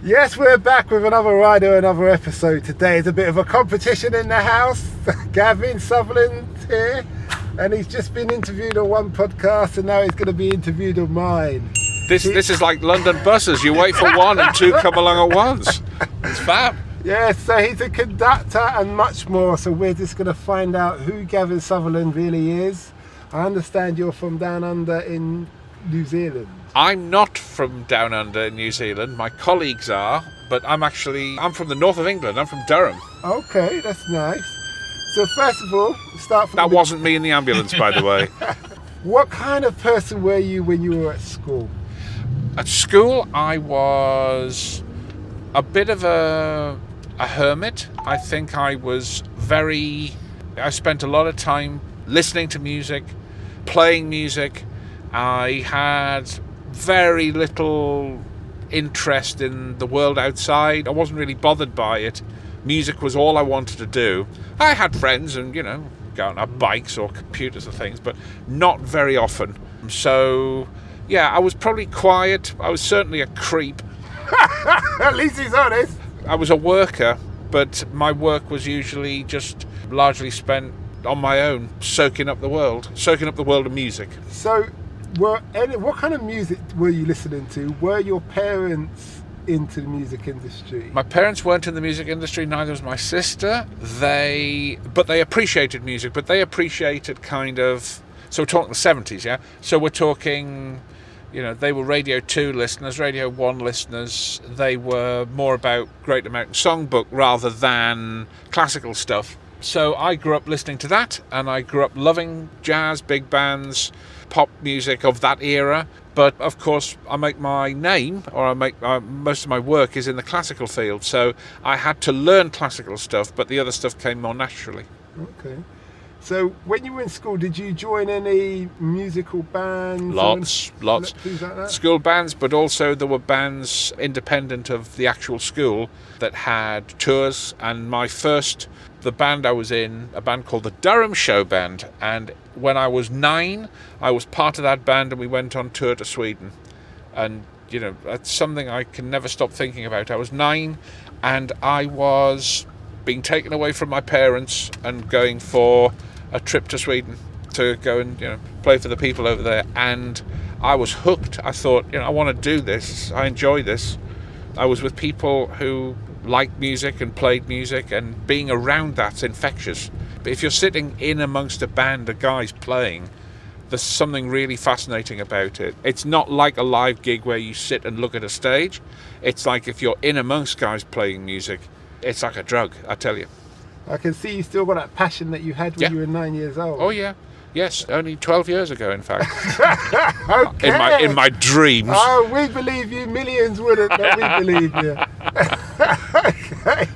Yes, we're back with another rider, another episode. Today is a bit of a competition in the house. Gavin, Sutherland here, and he's just been interviewed on one podcast, and now he's going to be interviewed on mine. This is like London buses. You wait for one and two come along at once. It's fab. Yeah, so he's a conductor and much more. So we're just going to find out who Gavin Sutherland really is. I understand you're from down under in New Zealand. I'm not from down under in New Zealand. My colleagues are, but I'm from the north of England. I'm from Durham. Okay, that's nice. So first of all, start from That wasn't me in the ambulance, by the way. What kind of person were you when you were at school? At school, I was a bit of a hermit. I think I spent a lot of time listening to music, playing music. I had very little interest in the world outside. I wasn't really bothered by it. Music was all I wanted to do. I had friends and, go on our bikes or computers or things, but not very often. So, yeah, I was probably quiet. I was certainly a creep. At least he's honest. I was a worker, but my work was usually just largely spent on my own, soaking up the world of music. So, what kind of music were you listening to? Were your parents into the music industry? My parents weren't in the music industry, neither was my sister. They appreciated music, but they appreciated so we're talking the 70s, yeah? So we're talking, they were Radio 2 listeners, Radio 1 listeners. They were more about Great American Songbook rather than classical stuff. So I grew up listening to that, and I grew up loving jazz, big bands, pop music of that era. But of course, I make my name, or I make most of my work is in the classical field. So I had to learn classical stuff, but the other stuff came more naturally. Okay. So when you were in school, did you join any musical bands? Lots. Things like that? School bands, but also there were bands independent of the actual school that had tours. And the band I was in, a band called the Durham Show Band. And when I was 9, I was part of that band and we went on tour to Sweden. And, that's something I can never stop thinking about. I was 9 and I was being taken away from my parents and going for a trip to Sweden to go and play for the people over there, and I was hooked. I thought, I want to do this. I enjoy this. I was with people who liked music and played music, and being around that's infectious. But if you're sitting in amongst a band of guys playing, there's something really fascinating about it. It's not like a live gig where you sit and look at a stage. It's like if you're in amongst guys playing music, it's like a drug, I tell you. I can see you still got that passion that you had when you were 9 years old. Oh, yeah. Yes, only 12 years ago, in fact. Okay. In my dreams. Oh, we believe you. Millions wouldn't, but we believe you. Okay.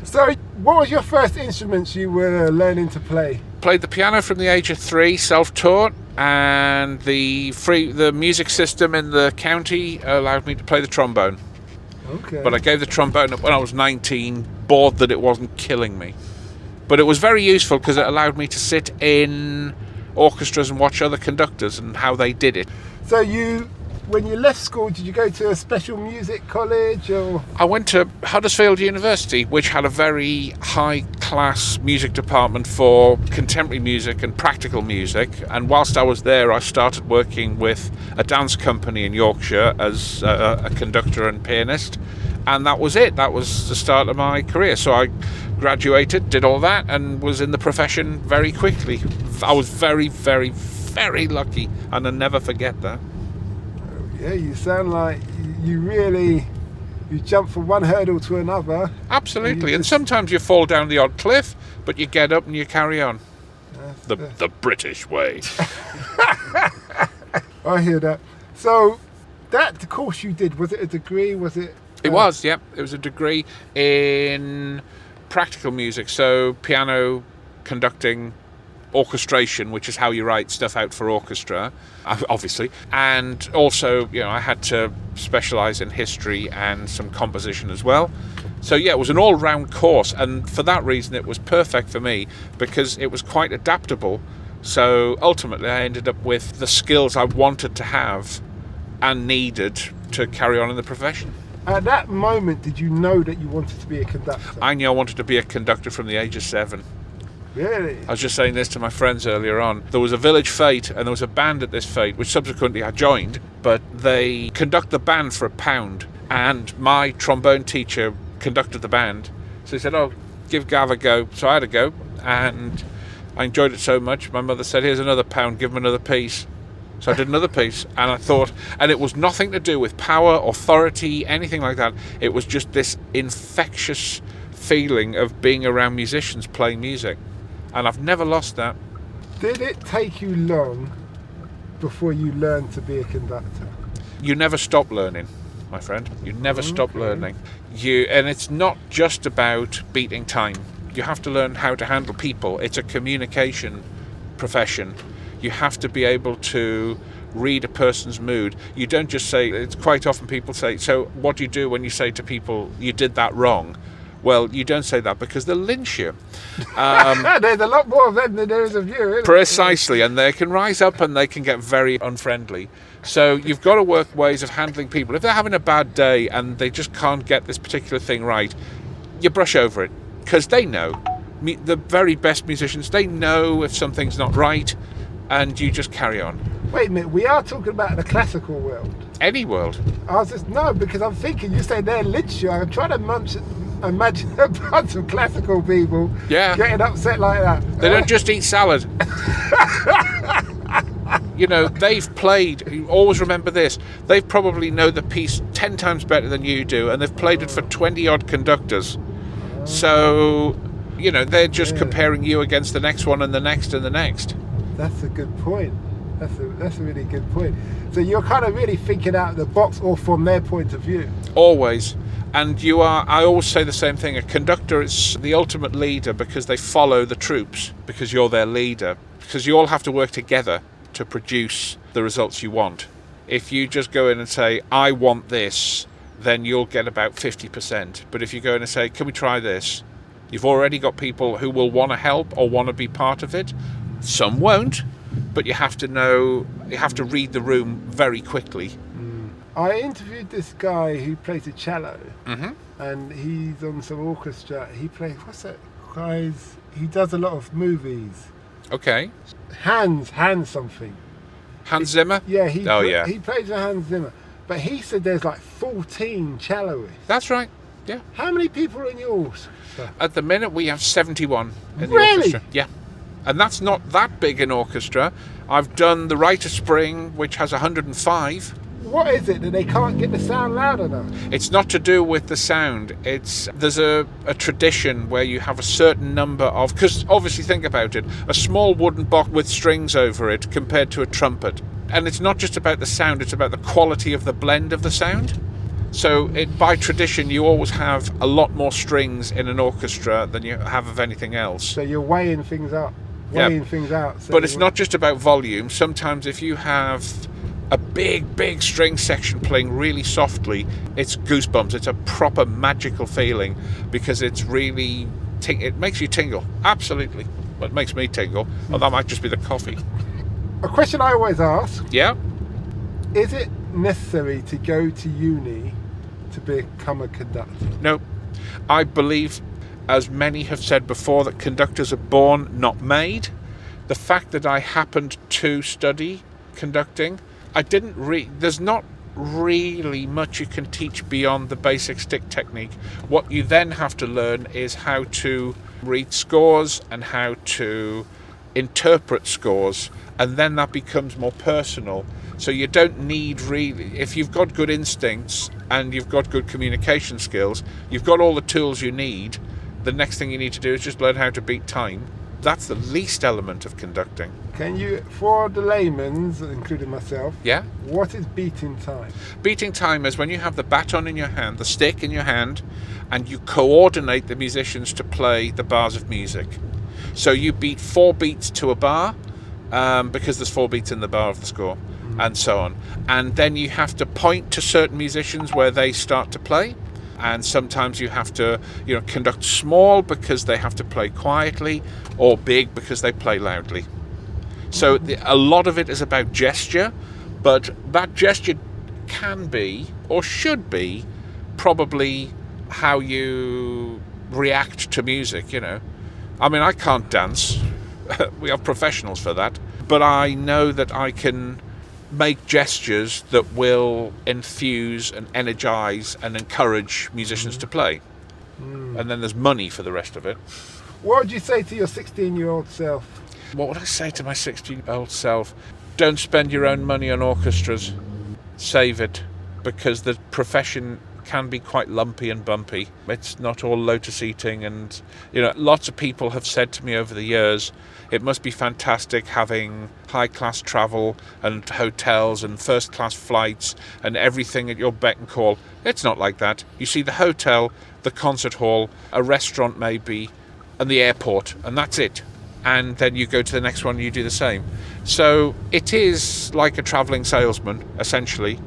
So, what was your first instruments you were learning to play? Played the piano from the age of 3, self-taught, and the music system in the county allowed me to play the trombone. Okay. But I gave the trombone up when I was 19, bored that it wasn't killing me. But it was very useful because it allowed me to sit in orchestras and watch other conductors and how they did it. So when you left school, did you go to a special music college or? I went to Huddersfield University, which had a very high-class music department for contemporary music and practical music. And whilst I was there, I started working with a dance company in Yorkshire as a conductor and pianist. And that was it. That was the start of my career. So I graduated, did all that, and was in the profession very quickly. I was very, very, very lucky, and I'll never forget that. Yeah, you sound like you jump from one hurdle to another. Absolutely, and sometimes you fall down the odd cliff, but you get up and you carry on. The British way. I hear that. So, the course you did, was it a degree? Was it? It was, yeah. It was a degree in practical music, so piano, conducting, orchestration, which is how you write stuff out for orchestra, obviously. And also, I had to specialise in history and some composition as well. So yeah, it was an all-round course, and for that reason it was perfect for me because it was quite adaptable. So ultimately I ended up with the skills I wanted to have and needed to carry on in the profession. At that moment, did you know that you wanted to be a conductor? I knew I wanted to be a conductor from the age of 7. Really? I was just saying this to my friends earlier on. There was a village fete, and there was a band at this fete, which subsequently I joined, but they conduct the band for £1, and my trombone teacher conducted the band. So he said, oh, give Gav a go. So I had a go, and I enjoyed it so much. My mother said, here's another £1, give him another piece. So I did another piece, and I thought, and it was nothing to do with power, authority, anything like that. It was just this infectious feeling of being around musicians playing music. And I've never lost that. Did it take you long before you learned to be a conductor? You never stop learning, my friend. You never stop learning. And it's not just about beating time. You have to learn how to handle people. It's a communication profession. You have to be able to read a person's mood. You don't just say, it's quite often people say, so what do you do when you say to people, you did that wrong? Well, you don't say that because they'll lynch you. There's a lot more of them than there is of you, isn't it? Precisely, and they can rise up and they can get very unfriendly. So you've got to work ways of handling people. If they're having a bad day and they just can't get this particular thing right, you brush over it, because they know. The very best musicians, they know if something's not right, and you just carry on. Wait a minute, we are talking about the classical world. Any world. I was just, no, because I'm thinking, you say they're lynch you. I'm trying to imagine a bunch of classical people getting upset like that. They don't just eat salad. You know, they've played, you always remember this, they probably know the piece 10 times better than you do, and they've played it for 20 odd conductors. So, you know, they're just comparing you against the next one and the next and the next. That's a good point. That's a really good point. So you're kind of really thinking out of the box, or from their point of view. Always. And I always say the same thing, a conductor is the ultimate leader because they follow the troops, because you're their leader, because you all have to work together to produce the results you want. If you just go in and say, I want this, then you'll get about 50%. But if you go in and say, can we try this? You've already got people who will want to help or want to be part of it. Some won't, but you have to know, you have to read the room very quickly. I interviewed this guy who plays the cello, and he's on some orchestra. He plays, what's that guy's, he does a lot of movies. Okay. Hans something. Hans Zimmer? Yeah, he plays with Hans Zimmer. But he said there's like 14 celloists. That's right, yeah. How many people are in your orchestra? At the minute we have 71 in the Really? orchestra. Yeah. And that's not that big an orchestra. I've done the Rite of Spring, which has 105. What is it, that they can't get the sound loud enough? It's not to do with the sound. There's a tradition where you have a certain number of, because obviously think about it, a small wooden box with strings over it compared to a trumpet. And it's not just about the sound, it's about the quality of the blend of the sound. So by tradition, you always have a lot more strings in an orchestra than you have of anything else. So you're weighing things up, things out. So but it's not just about volume. Sometimes if you have a big string section playing really softly, it's goosebumps. It's a proper magical feeling because it's really, it makes you tingle. Absolutely. Well, it makes me tingle. Or that might just be the coffee. A question I always ask. Yeah? Is it necessary to go to uni to become a conductor? No. I believe, as many have said before, that conductors are born, not made. The fact that I happened to study conducting, there's not really much you can teach beyond the basic stick technique. What you then have to learn is how to read scores and how to interpret scores, and then that becomes more personal. So you don't need really, if you've got good instincts and you've got good communication skills, you've got all the tools you need. The next thing you need to do is just learn how to beat time. That's the least element of conducting. Can you, for the layman's, including myself, Yeah? what is beating time? Beating time is when you have the baton in your hand, the stick in your hand, and you coordinate the musicians to play the bars of music. So you beat 4 beats to a bar, because there's 4 beats in the bar of the score, and so on. And then you have to point to certain musicians where they start to play. And sometimes you have to, conduct small because they have to play quietly, or big because they play loudly. So a lot of it is about gesture, but that gesture can be, or should be, probably how you react to music, I mean, I can't dance. We have professionals for that. But I know that I can make gestures that will enthuse and energize and encourage musicians to play. And then there's money for the rest of it. What would you say to your 16-year-old self? What would I say to my 16-year-old self? Don't spend your own money on orchestras. Save it, because the profession can be quite lumpy and bumpy. It's not all lotus eating, and lots of people have said to me over the years, it must be fantastic having high-class travel and hotels and first-class flights and everything at your beck and call. It's not like that. You see the hotel, the concert hall, a restaurant maybe, and the airport, and that's it. And then you go to the next one and you do the same. So it is like a travelling salesman, essentially.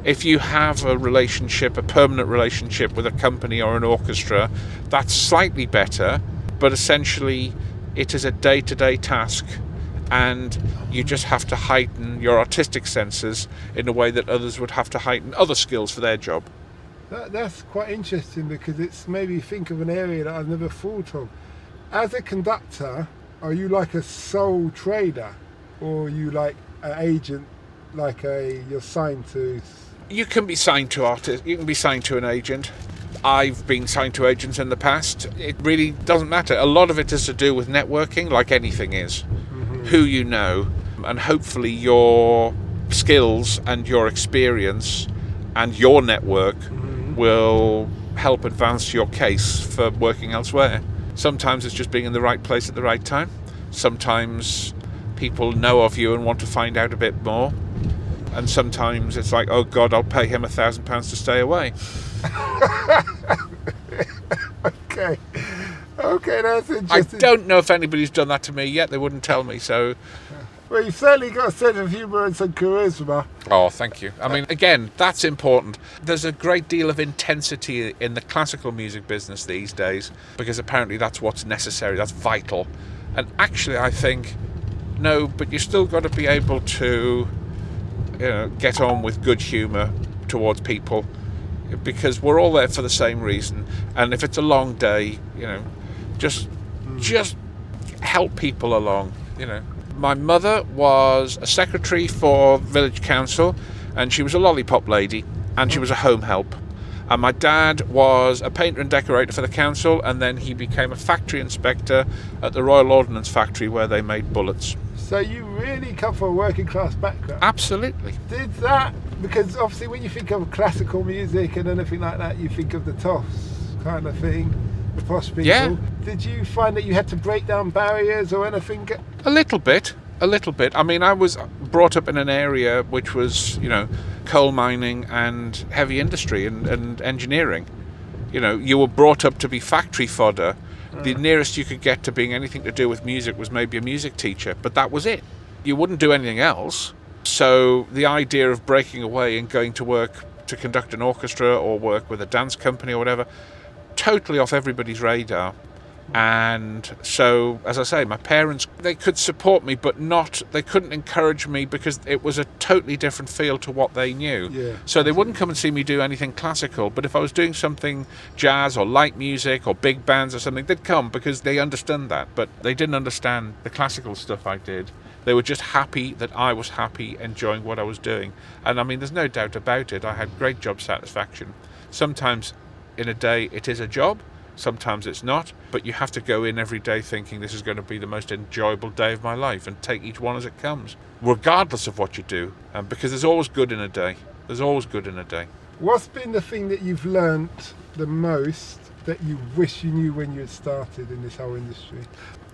If you have a relationship, a permanent relationship with a company or an orchestra, that's slightly better, but essentially it is a day-to-day task, and you just have to heighten your artistic senses in a way that others would have to heighten other skills for their job. That's quite interesting, because it's made me think of an area that I've never thought of. As a conductor, are you like a sole trader, or are you like an agent, you're signed to? You can be signed to artists, you can be signed to an agent. I've been signed to agents in the past. It really doesn't matter. A lot of it is to do with networking, like anything is. Who you know, and hopefully your skills and your experience and your network will help advance your case for working elsewhere. Sometimes it's just being in the right place at the right time. Sometimes people know of you and want to find out a bit more. And sometimes it's like, oh God, I'll pay him £1,000 to stay away. Okay, that's interesting. I don't know if anybody's done that to me yet. They wouldn't tell me, so... Well, you've certainly got a sense of humour and some charisma. Oh, thank you. I mean, again, that's important. There's a great deal of intensity in the classical music business these days, because apparently that's what's necessary, that's vital. And actually, I think, no, but you still got to be able to, get on with good humour towards people, because we're all there for the same reason. And if it's a long day, just help people along, My mother was a secretary for village council, and she was a lollipop lady, and she was a home help. And my dad was a painter and decorator for the council, and then he became a factory inspector at the Royal Ordnance Factory, where they made bullets. So you really come from a working class background? Absolutely. Did that, because obviously when you think of classical music and anything like that, you think of the toffs kind of thing, the posh people. Yeah. Did you find that you had to break down barriers or anything? A little bit. I mean, I was brought up in an area which was, coal mining and heavy industry and engineering. You were brought up to be factory fodder. The nearest you could get to being anything to do with music was maybe a music teacher, but that was it. You wouldn't do anything else. So the idea of breaking away and going to work to conduct an orchestra or work with a dance company or whatever, totally off everybody's radar. And so, as I say, my parents, they could support me, but they couldn't encourage me, because it was a totally different feel to what they knew. Yeah. So they wouldn't come and see me do anything classical, but if I was doing something jazz or light music or big bands or something, they'd come, because they understand that. But they didn't understand the classical stuff I did. They were just happy that I was happy, enjoying what I was doing. And I mean, there's no doubt about it. I had great job satisfaction. Sometimes in a day it is a job. Sometimes it's not, but you have to go in every day thinking this is going to be the most enjoyable day of my life, and take each one as it comes, regardless of what you do, because there's always good in a day. What's been the thing that you've learnt the most that you wish you knew when you had started in this whole industry?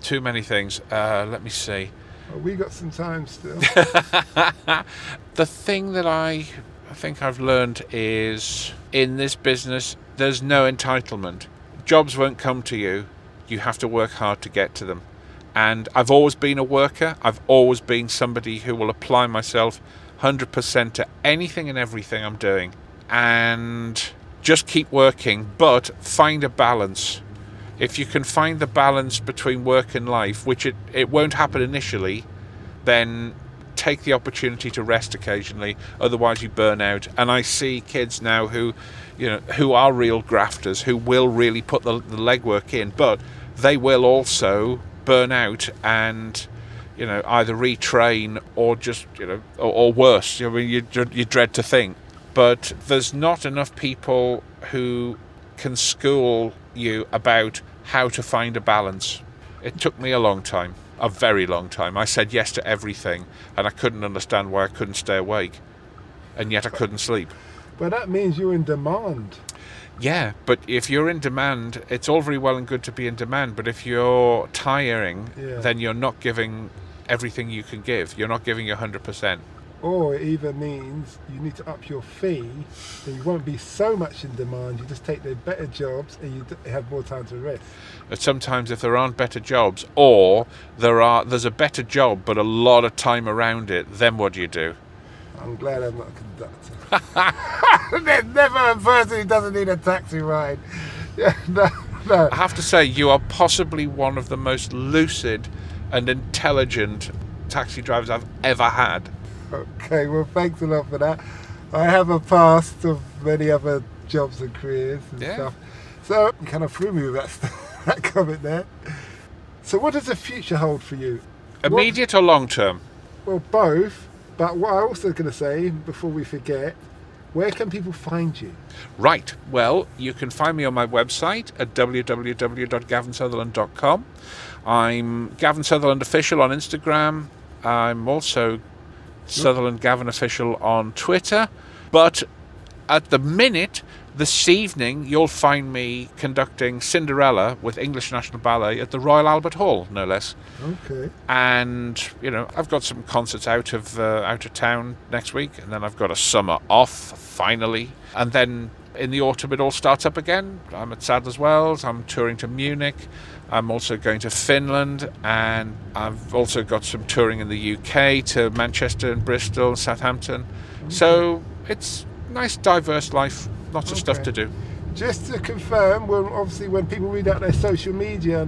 Too many things. Let me see. Well, we got some time still. The thing that I think I've learned is, in this business, there's no entitlement. Jobs won't come to you. You have to work hard to get to them. And I've always been a worker. I've always been somebody who will apply myself 100% to anything and everything I'm doing. And just keep working, but find a balance. If you can find the balance between work and life, which it won't happen initially, then take the opportunity to rest occasionally, otherwise you burn out. And I see kids now who are real grafters, who will really put the legwork in, but they will also burn out and either retrain or just or worse. I mean, you dread to think. But there's not enough people who can school you about how to find a balance. It took me a long time, a very long time. I said yes to everything, and I couldn't understand why I couldn't stay awake, and yet I couldn't sleep. But that means you're in demand. Yeah, but if you're in demand, it's all very well and good to be in demand, but if you're tiring, then you're not giving everything you can give. You're not giving your 100%. Or it even means you need to up your fee, then you won't be so much in demand. You just take the better jobs and you have more time to rest. But sometimes if there aren't better jobs, or there's a better job but a lot of time around it, then what do you do? I'm glad I'm not a conductor. There's never a person who doesn't need a taxi ride. No. I have to say, you are possibly one of the most lucid and intelligent taxi drivers I've ever had. Okay, well, thanks a lot for that. I have a past of many other jobs and careers and stuff. So you kind of threw me with that comment there. So what does the future hold for you? Immediate or long term? Well, both. But what I also going to say, before we forget, where can people find you? Right. Well, you can find me on my website at www.gavinsutherland.com. I'm Gavin Sutherland Official on Instagram. I'm also Sutherland Gavin Official on Twitter. But at the minute, this evening, you'll find me conducting Cinderella with English National Ballet at the Royal Albert Hall, no less. Okay. And, I've got some concerts out of town next week, and then I've got a summer off, finally. And then in the autumn, it all starts up again. I'm at Sadler's Wells, I'm touring to Munich. I'm also going to Finland, and I've also got some touring in the UK to Manchester and Bristol and Southampton. Okay. So it's a nice, diverse life, lots of stuff to do. Just to confirm, obviously when people read out their social media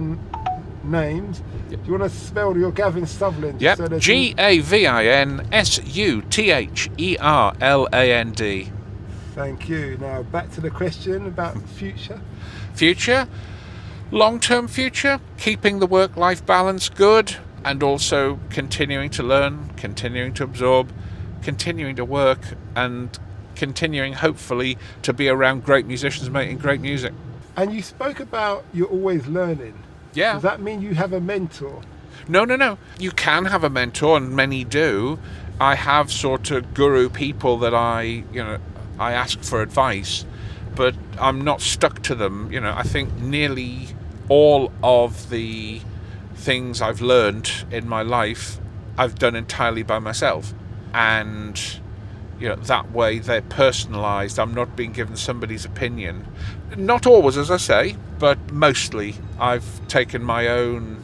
names, do you want to spell your Gavin Sutherland? Yep, so GAVINSUTHERLAND. Thank you. Now back to the question about future. Future? Long-term future, keeping the work-life balance good, and also continuing to learn, continuing to absorb, continuing to work, and continuing, hopefully, to be around great musicians making great music. And you spoke about you're always learning. Yeah. Does that mean you have a mentor? No. You can have a mentor, and many do. I have sort of guru people that I ask for advice, but I'm not stuck to them. I think nearly all of the things I've learned in my life, I've done entirely by myself. And, that way they're personalised. I'm not being given somebody's opinion. Not always, as I say, but mostly I've taken my own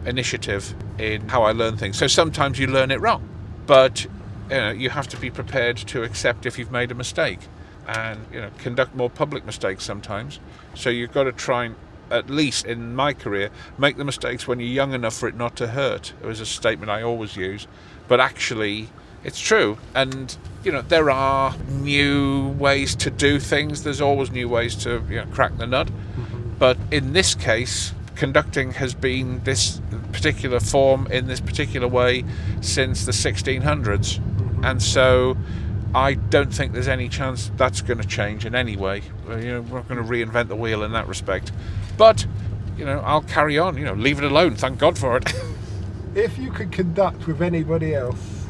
initiative in how I learn things. So sometimes you learn it wrong, but, you have to be prepared to accept if you've made a mistake and, conduct more public mistakes sometimes. So you've got to try and, at least in my career, make the mistakes when you're young enough for it not to hurt. It was a statement I always use, but actually it's true. And there are new ways to do things. There's always new ways to crack the nut. But in this case, conducting has been this particular form in this particular way since the 1600s. And so I don't think there's any chance that's going to change in any way. We're not going to reinvent the wheel in that respect. But, I'll carry on, leave it alone. Thank God for it. If you could conduct with anybody else,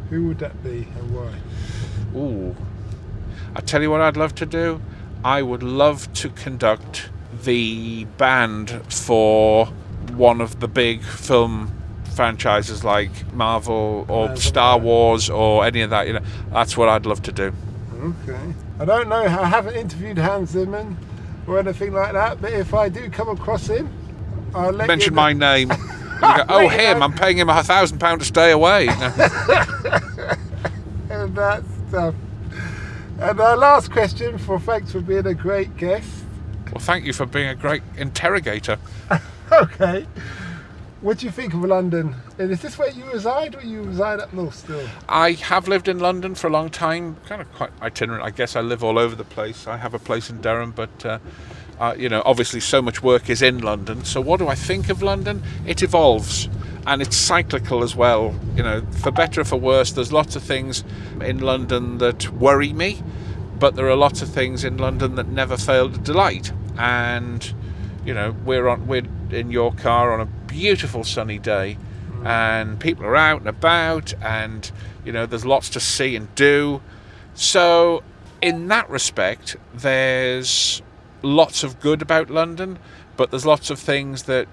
who would that be and why? Ooh. I tell you what I'd love to do. I would love to conduct the band for one of the big film franchises like Marvel or Star Wars or any of that. That's what I'd love to do. Okay. I don't know. I haven't interviewed Hans Zimmer or anything like that, but if I do come across him, I'll let mention you know. My name. You go, oh, him! I'm paying him £1,000 to stay away. And that stuff. And our last question, thanks for being a great guest. Well, thank you for being a great interrogator. Okay. What do you think of London? And is this where you reside, or you reside up north still? I have lived in London for a long time, kind of quite itinerant. I guess I live all over the place. I have a place in Durham, but obviously so much work is in London. So what do I think of London? It evolves, and it's cyclical as well. For better or for worse, there's lots of things in London that worry me, but there are lots of things in London that never fail to delight. And we're in your car on a beautiful sunny day, and people are out and about, and there's lots to see and do. So in that respect, there's lots of good about London, but there's lots of things that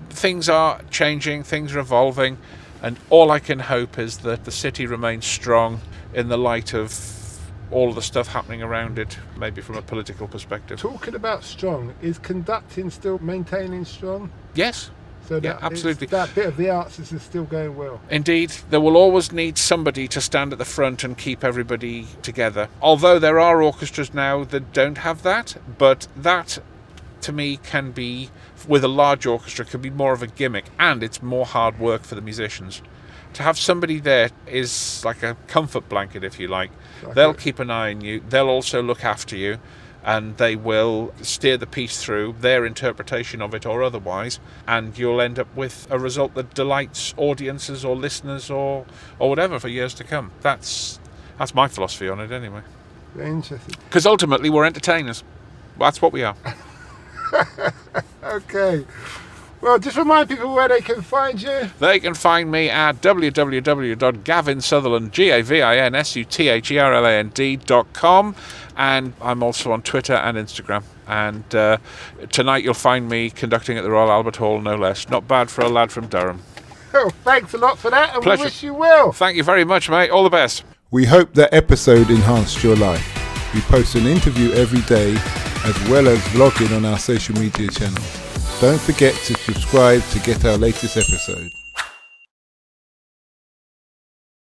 things are changing, things are evolving, and all I can hope is that the city remains strong in the light of all the stuff happening around it, maybe from a political perspective. Talking about strong, is conducting still maintaining strong? Yes. So yeah, absolutely. That bit of the arts is still going well. Indeed. There will always need somebody to stand at the front and keep everybody together. Although there are orchestras now that don't have that, but that, to me, can be, with a large orchestra, can be more of a gimmick, and it's more hard work for the musicians. To have somebody there is like a comfort blanket, if you like. They'll keep an eye on you. They'll also look after you, and they will steer the piece through their interpretation of it or otherwise, and you'll end up with a result that delights audiences or listeners or whatever for years to come. That's my philosophy on it anyway. Very interesting. Because ultimately we're entertainers. That's what we are. Okay. Well, just remind people where they can find you. They can find me at www.gavinsutherland, GAVINSUTHERLAND.com, and I'm also on Twitter and Instagram. And tonight you'll find me conducting at the Royal Albert Hall, no less. Not bad for a lad from Durham. Oh, thanks a lot for that, and Pleasure. We wish you well. Thank you very much, mate. All the best. We hope that episode enhanced your life. We post an interview every day, as well as vlogging on our social media channels. Don't forget to subscribe to get our latest episode.